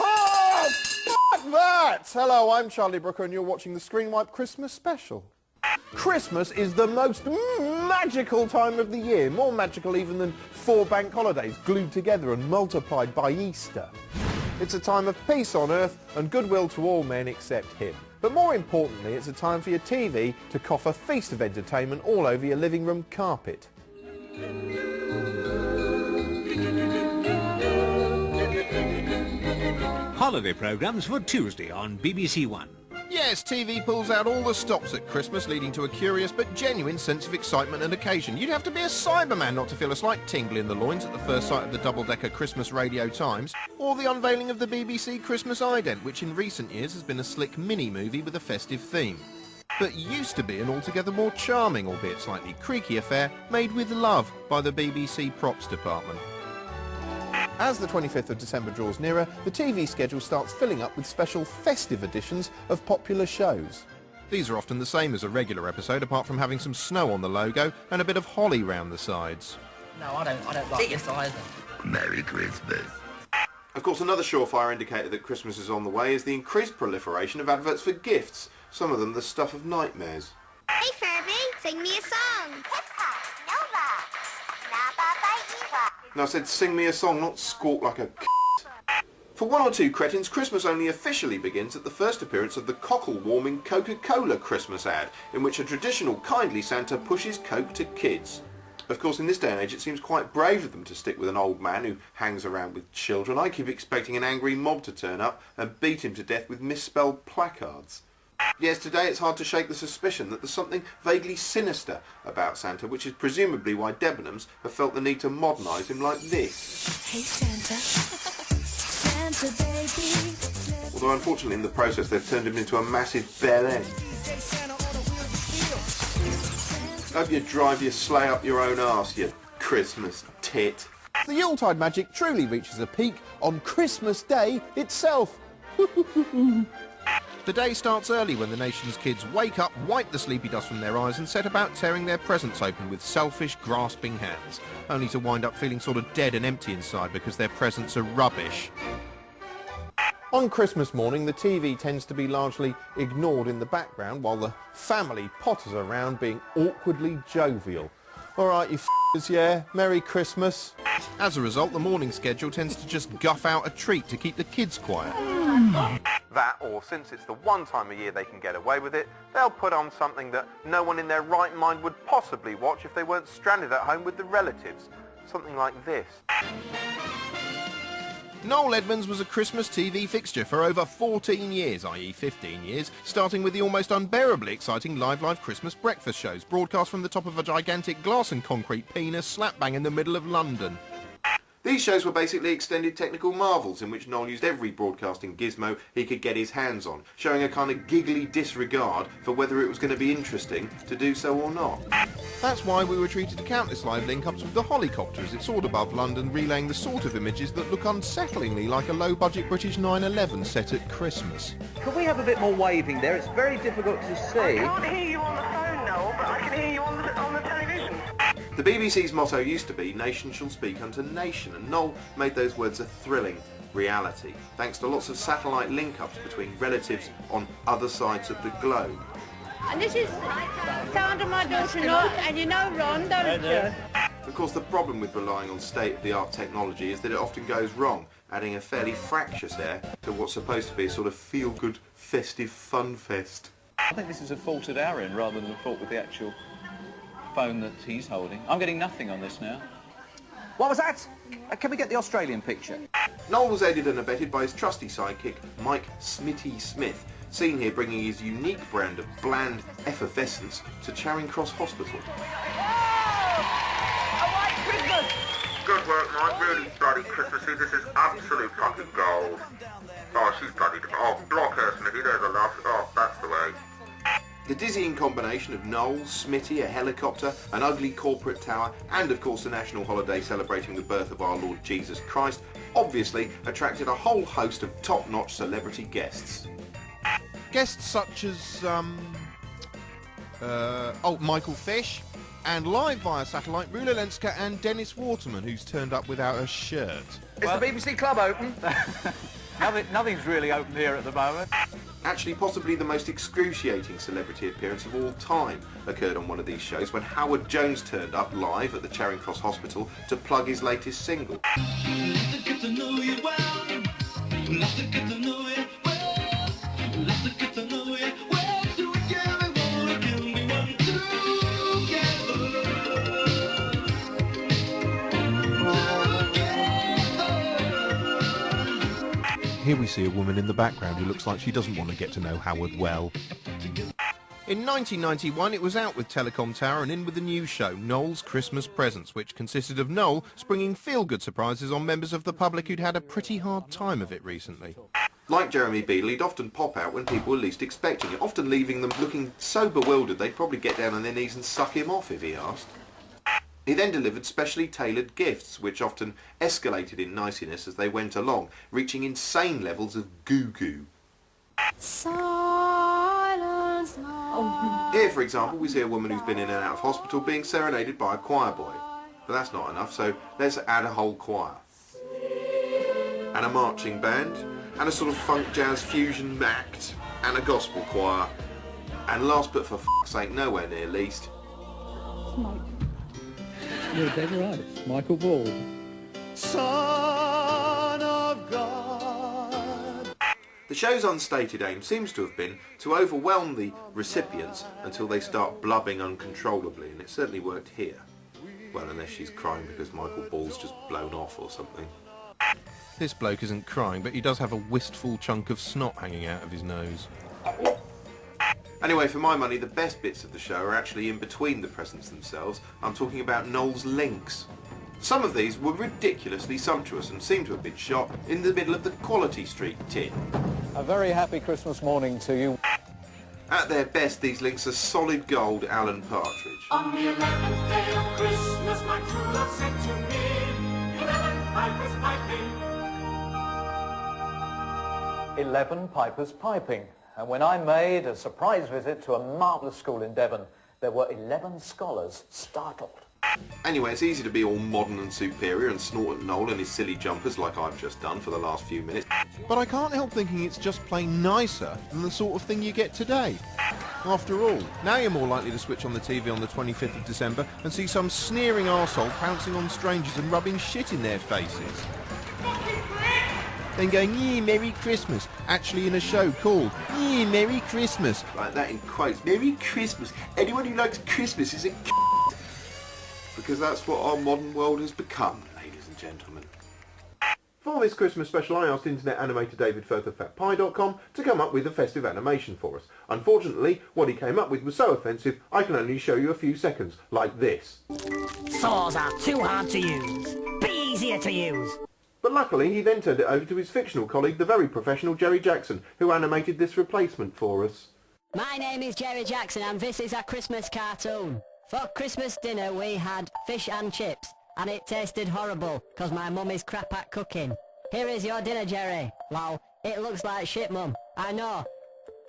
Oh, fuck that! Hello, I'm Charlie Brooker and you're watching the Screenwipe Christmas special. Christmas is the most magical time of the year, more magical even than 4 bank holidays glued together and multiplied by Easter. It's a time of peace on earth and goodwill to all men except him. But more importantly, it's a time for your TV to cough a feast of entertainment all over your living room carpet. Holiday programmes for Tuesday on BBC One. Yes, TV pulls out all the stops at Christmas, leading to a curious but genuine sense of excitement and occasion. You'd have to be a Cyberman not to feel a slight tingle in the loins at the first sight of the double-decker Christmas Radio Times, or the unveiling of the BBC Christmas Ident, which in recent years has been a slick mini-movie with a festive theme. But used to be an altogether more charming, albeit slightly creaky affair, made with love by the BBC props department. As the 25th of December draws nearer, the TV schedule starts filling up with special festive editions of popular shows. These are often the same as a regular episode, apart from having some snow on the logo and a bit of holly round the sides. No, I don't like this either. Merry Christmas. Of course, another surefire indicator that Christmas is on the way is the increased proliferation of adverts for gifts, some of them the stuff of nightmares. Hey Furby, sing me a song. No, I said sing me a song, not squawk like a For one or two cretins, Christmas only officially begins at the first appearance of the cockle-warming Coca-Cola Christmas ad, in which a traditional kindly Santa pushes Coke to kids. Of course, in this day and age, it seems quite brave of them to stick with an old man who hangs around with children. I keep expecting an angry mob to turn up and beat him to death with misspelled placards. Yes, today it's hard to shake the suspicion that there's something vaguely sinister about Santa, which is presumably why Debenhams have felt the need to modernise him like this. Hey Santa, Santa baby. Although unfortunately in the process they've turned him into a massive bell end. Hope you drive your sleigh up your own arse, you Christmas tit. The Yuletide magic truly reaches a peak on Christmas Day itself. The day starts early when the nation's kids wake up, wipe the sleepy dust from their eyes and set about tearing their presents open with selfish, grasping hands, only to wind up feeling sort of dead and empty inside because their presents are rubbish. On Christmas morning, the TV tends to be largely ignored in the background while the family potters around being awkwardly jovial. All right, you f***ers, yeah, Merry Christmas. As a result, the morning schedule tends to just guff out a treat to keep the kids quiet. That, or since it's the one time a year they can get away with it, they'll put on something that no one in their right mind would possibly watch if they weren't stranded at home with the relatives. Something like this. Noel Edmonds was a Christmas TV fixture for over 14 years, i.e. 15 years, starting with the almost unbearably exciting Live Christmas breakfast shows, broadcast from the top of a gigantic glass and concrete penis slap bang in the middle of London. These shows were basically extended technical marvels in which Noel used every broadcasting gizmo he could get his hands on, showing a kind of giggly disregard for whether it was going to be interesting to do so or not. That's why we were treated to countless live link-ups with the Helicopter as it soared above London, relaying the sort of images that look unsettlingly like a low-budget British 9/11 set at Christmas. Could we have a bit more waving there? It's very difficult to see. I can't hear you on the phone, Noel, but I can hear you on the television. The BBC's motto used to be, nation shall speak unto nation, and Noel made those words a thrilling reality, thanks to lots of satellite link-ups between relatives on other sides of the globe. And this is sound of my daughter Noel, and you know Ron, don't you? Of course, the problem with relying on state-of-the-art technology is that it often goes wrong, adding a fairly fractious air to what's supposed to be a sort of feel-good, festive fun fest. I think this is a fault at our end rather than a fault with the actual phone that he's holding. I'm getting nothing on this now. What was that? Can we get the Australian picture? Noel was aided and abetted by his trusty sidekick, Mike Smitty Smith, seen here bringing his unique brand of bland effervescence to Charing Cross Hospital. Oh, a white Christmas! Good work, Mike. Really bloody Christmassy. This is absolute fun. fucking gold. Oh, she's bloody... Oh, block her, Smithy, there's a laugh. Oh, that's the way. The dizzying combination of Noel, Smitty, a helicopter, an ugly corporate tower, and of course a national holiday celebrating the birth of our Lord Jesus Christ obviously attracted a whole host of top-notch celebrity guests. Guests such as, Michael Fish, and live via satellite, Rula Lenska and Dennis Waterman, who's turned up without a shirt. Is the BBC Club open? Nothing's really open here at the moment. Actually, possibly the most excruciating celebrity appearance of all time occurred on one of these shows when Howard Jones turned up live at the Charing Cross Hospital to plug his latest single. Here we see a woman in the background who looks like she doesn't want to get to know Howard well. In 1991, it was out with Telecom Tower and in with a new show, Noel's Christmas Presents, which consisted of Noel springing feel-good surprises on members of the public who'd had a pretty hard time of it recently. Like Jeremy Beadle, he'd often pop out when people were least expecting it, often leaving them looking so bewildered they'd probably get down on their knees and suck him off if he asked. He then delivered specially tailored gifts, which often escalated in niciness as they went along, reaching insane levels of goo-goo. Silence. Here, for example, we see a woman who's been in and out of hospital being serenaded by a choir boy. But that's not enough, so let's add a whole choir. And a marching band, and a sort of funk jazz fusion act, and a gospel choir. And last but for f***'s sake, nowhere near least... You're dead right, it's Michael Ball. Son of God. The show's unstated aim seems to have been to overwhelm the recipients until they start blubbing uncontrollably, and it certainly worked here. Well, unless she's crying because Michael Ball's just blown off or something. This bloke isn't crying, but he does have a wistful chunk of snot hanging out of his nose. Anyway, for my money, the best bits of the show are actually in between the presents themselves. I'm talking about Noel's links. Some of these were ridiculously sumptuous and seem to have been shot in the middle of the Quality Street tin. A very happy Christmas morning to you. At their best, these links are solid gold Alan Partridge. On the 11th day of Christmas, my true love sent to me 11 pipers piping. 11 pipers piping. And when I made a surprise visit to a marvellous school in Devon, there were 11 scholars startled. Anyway, it's easy to be all modern and superior and snort at Noel and his silly jumpers like I've just done for the last few minutes. But I can't help thinking it's just plain nicer than the sort of thing you get today. After all, now you're more likely to switch on the TV on the 25th of December and see some sneering arsehole pouncing on strangers and rubbing shit in their faces. Then going, "Yeah, Merry Christmas," actually in a show called "Yeah, Merry Christmas." Like that in quotes. Merry Christmas. Anyone who likes Christmas is a because that's what our modern world has become, ladies and gentlemen. For this Christmas special, I asked internet animator David Firth of FatPie.com to come up with a festive animation for us. Unfortunately, what he came up with was so offensive, I can only show you a few seconds, like this. Saws are too hard to use. Be easier to use. But luckily, he then turned it over to his fictional colleague, the very professional Jerry Jackson, who animated this replacement for us. My name is Jerry Jackson and this is a Christmas cartoon. For Christmas dinner we had fish and chips, and it tasted horrible, cause my mum is crap at cooking. Here is your dinner, Jerry. Wow, it looks like shit, mum. I know.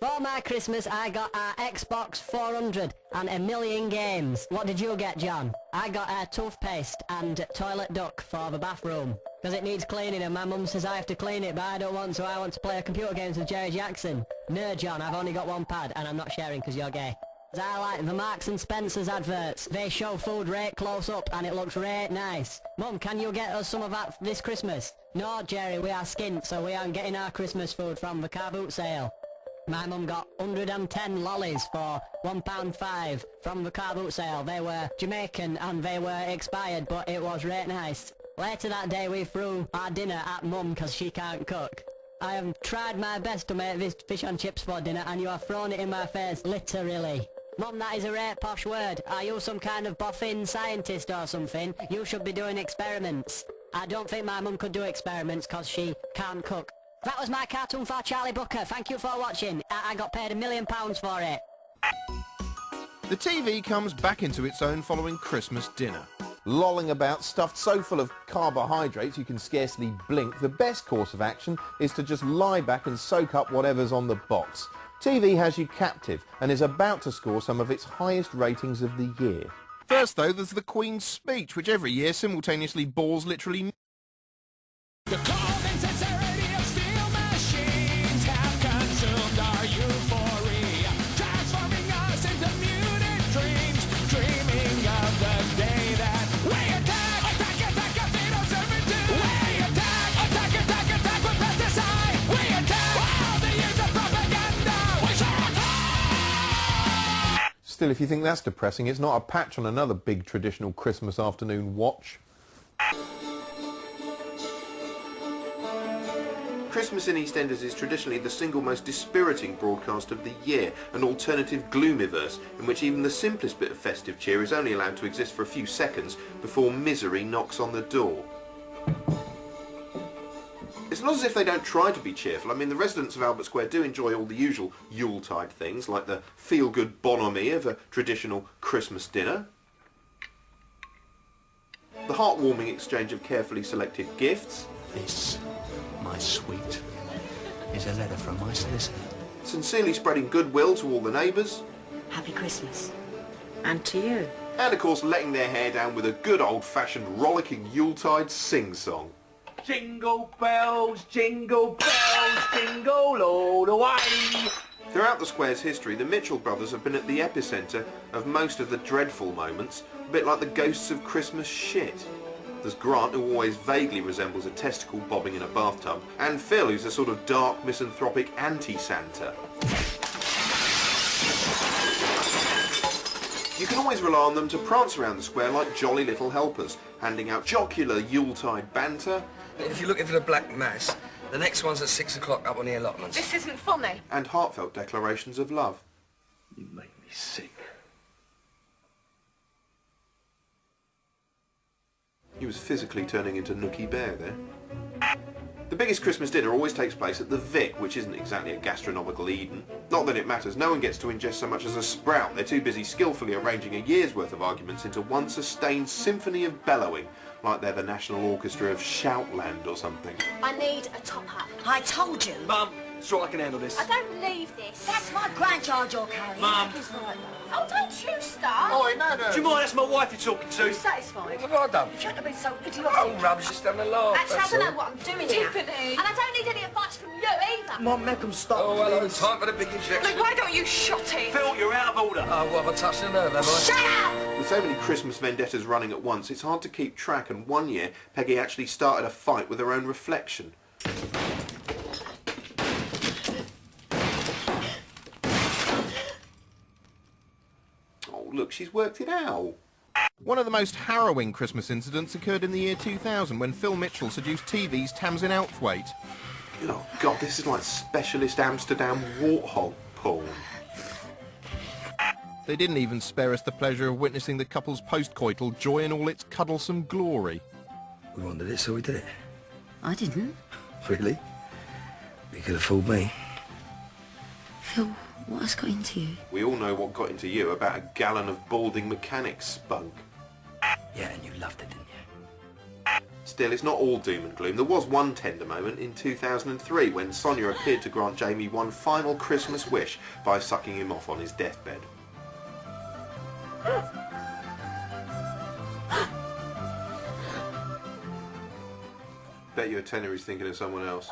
For my Christmas I got our Xbox 400 and a million games. What did you get, John? I got a toothpaste and toilet duck for the bathroom. Because it needs cleaning and my mum says I have to clean it, but I don't want to. I want to play computer games with Jerry Jackson. No, John, I've only got one pad and I'm not sharing because you're gay. I like the Marks and Spencer's adverts. They show food right close up and it looks right nice. Mum, can you get us some of that this Christmas? No, Jerry, we are skint, so we aren't getting our Christmas food from the car boot sale. My mum got 110 lollies for £1.5 from the car boot sale. They were Jamaican and they were expired, but it was right nice. Later that day we threw our dinner at mum because she can't cook. I have tried my best to make this fish and chips for dinner and you have thrown it in my face, literally. Mum, that is a rare posh word. Are you some kind of boffin scientist or something? You should be doing experiments. I don't think my mum could do experiments because she can't cook. That was my cartoon for Charlie Booker. Thank you for watching. I got paid £1 million for it. The TV comes back into its own following Christmas dinner. Lolling about, stuffed so full of carbohydrates you can scarcely blink, the best course of action is to just lie back and soak up whatever's on the box. TV has you captive and is about to score some of its highest ratings of the year. First, though, there's the Queen's speech, which every year simultaneously bores literally... The cold insincerity of steel machines have consumed our euphoria, transforming us into muted dreams, dreaming of the day that we attack, fetal servitude. We attack with pesticide. We attack all the years of propaganda. We shall attack. Still, if you think that's depressing, it's not a patch on another big traditional Christmas afternoon watch. Christmas in EastEnders is traditionally the single most dispiriting broadcast of the year, an alternative gloomiverse in which even the simplest bit of festive cheer is only allowed to exist for a few seconds before misery knocks on the door. It's not as if they don't try to be cheerful. I mean, the residents of Albert Square do enjoy all the usual Yuletide things, like the feel-good bonhomie of a traditional Christmas dinner, the heartwarming exchange of carefully selected gifts, This, my sweet, is a letter from my solicitor. sincerely spreading goodwill to all the neighbours, Happy Christmas. And to you. and of course letting their hair down with a good old-fashioned rollicking Yuletide sing-song. Jingle bells, jingle all the way. Throughout the square's history, the Mitchell brothers have been at the epicentre of most of the dreadful moments, a bit like the ghosts of Christmas shit. There's Grant, who always vaguely resembles a testicle bobbing in a bathtub, and Phil, who's a sort of dark, misanthropic anti-Santa. You can always rely on them to prance around the square like jolly little helpers, handing out jocular Yuletide banter. If you're looking for the Black Mass, the next one's at 6 o'clock up on the allotments. This isn't funny. And heartfelt declarations of love. You make me sick. He was physically turning into Nookie Bear there. The biggest Christmas dinner always takes place at the Vic, which isn't exactly a gastronomical Eden. Not that it matters, no one gets to ingest so much as a sprout. They're too busy skillfully arranging a year's worth of arguments into one sustained symphony of bellowing, like they're the National Orchestra of Shoutland or something. I need a top hat. I told you. Mum, so I can handle this. I don't leave this. That's my grandchild you're carrying. Mum. He's right, though. Oh, don't you start. Oh, no. Do you mind? That's my wife you're talking to. You satisfied? What have I done? If you hadn't been so idiotic. Oh, rubbish, just having a laugh. Actually, I that's don't all. know what I'm doing here. Tiffany. And I don't need any advice from you either. Mum, make them stop. Oh, hello, please. time for the big injection. Look, why don't you shut it? Phil, you're out of order. Oh, what, have I touched a nerve, have I? Shut up! With so many Christmas vendettas running at once, it's hard to keep track, and one year Peggy actually started a fight with her own reflection. Oh, look, she's worked it out. One of the most harrowing Christmas incidents occurred in the year 2000 when Phil Mitchell seduced TV's Tamsin Outhwaite. Oh, God, this is like specialist Amsterdam warthog porn. They didn't even spare us the pleasure of witnessing the couple's post-coital joy in all its cuddlesome glory. We wanted it, so we did it. I didn't. Really? You could have fooled me. Phil, what has got into you? We all know what got into you about a gallon of balding mechanic spunk. Yeah, and you loved it, didn't you? Still, it's not all doom and gloom. There was one tender moment in 2003 when Sonia appeared to grant Jamie one final Christmas wish by sucking him off on his deathbed. Bet your tenor is thinking of someone else.